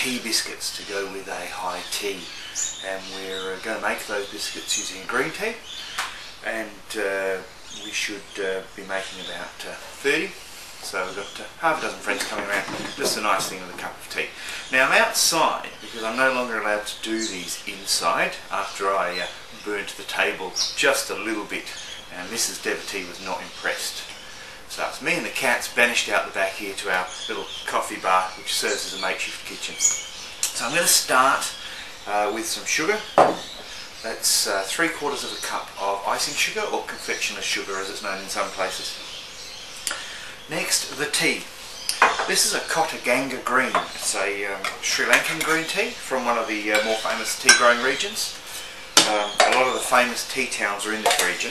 tea biscuits to go with a high tea, and we're going to make those biscuits using green tea, and we should be making about 30. So we've got half a dozen friends coming around, just a nice thing with a cup of tea. Now I'm outside because I'm no longer allowed to do these inside after I burnt the table just a little bit, and Mrs. Devotee was not impressed. So it's me and the cats banished out the back here to our little coffee bar, which serves as a makeshift kitchen. So I'm going to start with some sugar. That's 3/4 of a cup of icing sugar, or confectioner's sugar as it's known in some places. Next, the tea. This is a Kota Ganga green. It's a Sri Lankan green tea from one of the more famous tea growing regions. A lot of the famous tea towns are in this region.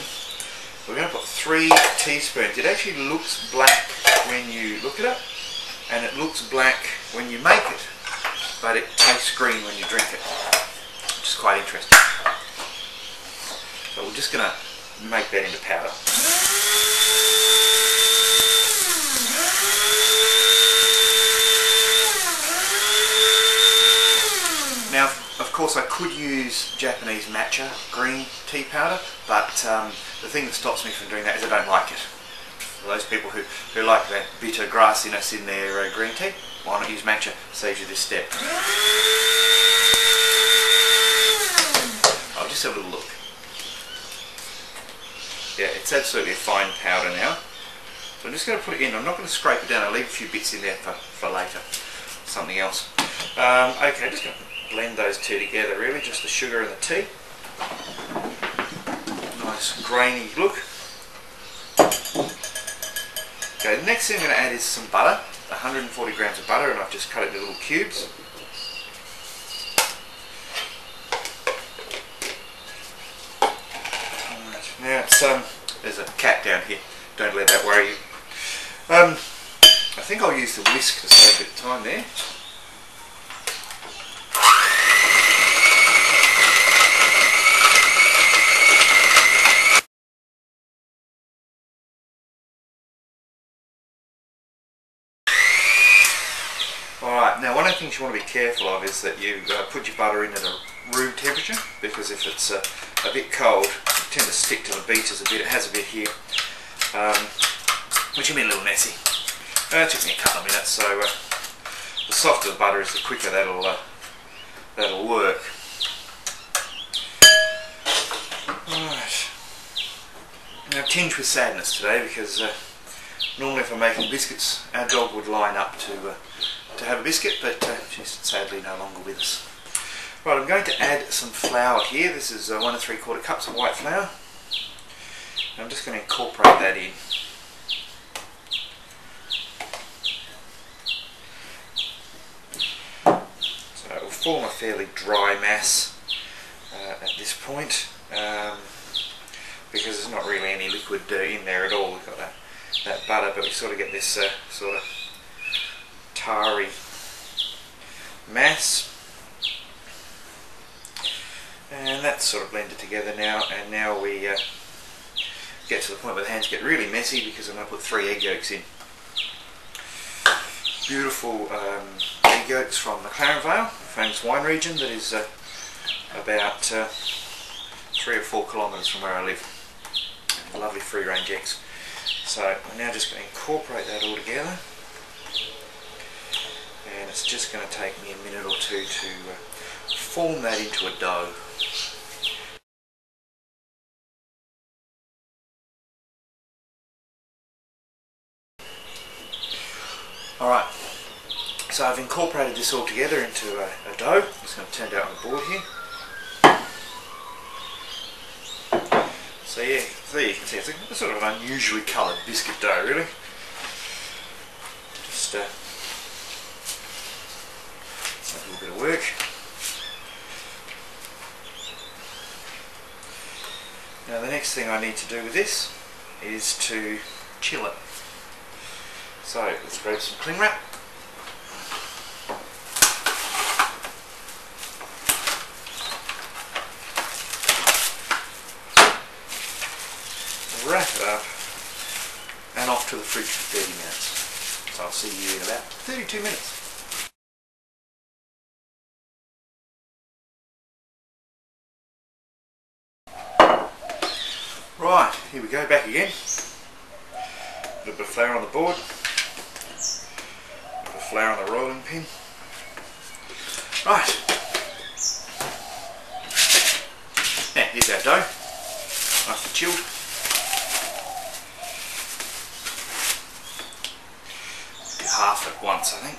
We're going to put 3 teaspoons. It actually looks black when you look at it, and it looks black when you make it, but it tastes green when you drink it, which is quite interesting. So we're just going to make that into powder. Now, of course, I could use Japanese matcha green tea powder, but the thing that stops me from doing that is I don't like it. For those people who like that bitter grassiness in their green tea, why not use matcha? Saves you this step. I'll just have a little look. Yeah, it's absolutely a fine powder now. So I'm just going to put it in. I'm not going to scrape it down. I'll leave a few bits in there for later. Something else. Okay, just going to blend those two together really, just the sugar and the tea. Nice grainy look. Okay, the next thing I'm going to add is some butter, 140 grams of butter, and I've just cut it into little cubes. Right, now it's, there's a cat down here, don't let that worry you. I think I'll use the whisk to save a bit of time there. Alright, now one of the things you want to be careful of is that you put your butter in at a room temperature, because if it's a bit cold, it tends to stick to the beaters a bit. It has a bit here, which can be a little messy. It took me a couple of minutes, so the softer the butter is, the quicker that'll work. Right. Now, tinged with sadness today, because normally if I'm making biscuits, our dog would line up to have a biscuit, but she's sadly no longer with us. Right, I'm going to add some flour here. This is 1 3/4 cups of white flour. And I'm just going to incorporate that in. So it will form a fairly dry mass at this point, because there's not really any liquid in there at all. We've got that butter, but we sort of get this sort of tarry mass, and that's sort of blended together now. And now we get to the point where the hands get really messy, because I'm going to put 3 egg yolks in. Beautiful egg yolks from the Vale, a famous wine region that is about 3 or 4 kilometres from where I live. Lovely free range eggs. So I'm now just going to incorporate that all together. And it's just going to take me a minute or two to form that into a dough. Alright, so I've incorporated this all together into a dough. I'm just going to turn it out on the board here. So yeah, there you can see it's a sort of an unusually coloured biscuit dough really. Just a little bit of work. Now the next thing I need to do with this is to chill it. So let's grab some cling wrap. Wrap it up and off to the fridge for 30 minutes. So I'll see you in about 32 minutes. Right, here we go, back again. A little bit of flour on the board. A bit of flour on the rolling pin. Right. Now, here's our dough. Nice and chilled. Do half at once, I think.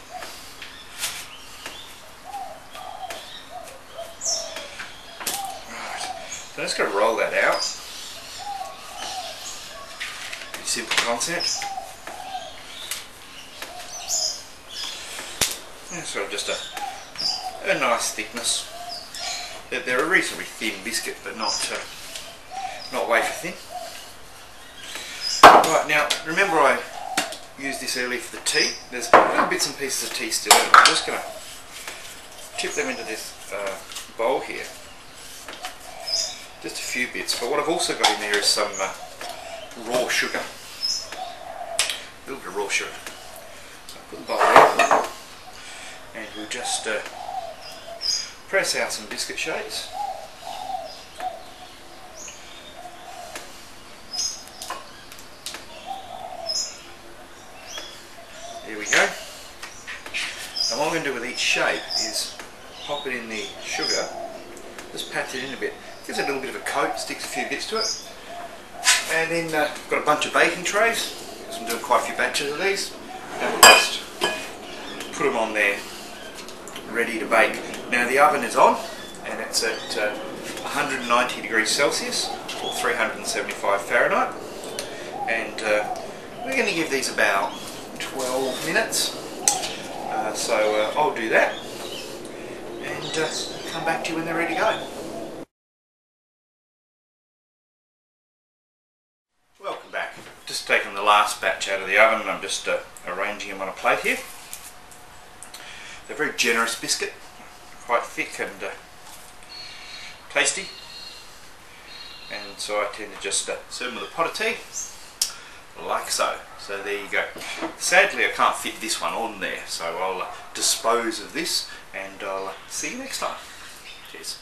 Right. So I'm just going to roll that out. Pretty simple concept. Yeah, sort of just a nice thickness. They're a reasonably thin biscuit, but not wafer thin. Right, now remember I used this earlier for the tea. There's little bits and pieces of tea still in it. I'm just going to tip them into this bowl here. Just a few bits, but what I've also got in there is some raw sugar. A little bit of raw sugar. So I'll put the bowl there, and we'll just press out some biscuit shapes. There we go. Now what I'm going to do with each shape is pop it in the sugar, just pat it in a bit, gives it a little bit of a coat, sticks a few bits to it, and then I've got a bunch of baking trays, because I'm doing quite a few batches of these, and we'll just put them on there ready to bake. Now the oven is on and it's at 190 degrees Celsius or 375 Fahrenheit, and we're going to give these about 12 minutes. So I'll do that and come back to you when they're ready to go. Welcome back. Just taken the last batch out of the oven and I'm just arranging them on a plate here. They're a very generous biscuit, quite thick and tasty, and so I tend to just serve them with a pot of tea, like so. So there you go. Sadly I can't fit this one on there, so I'll dispose of this and I'll see you next time. Cheers.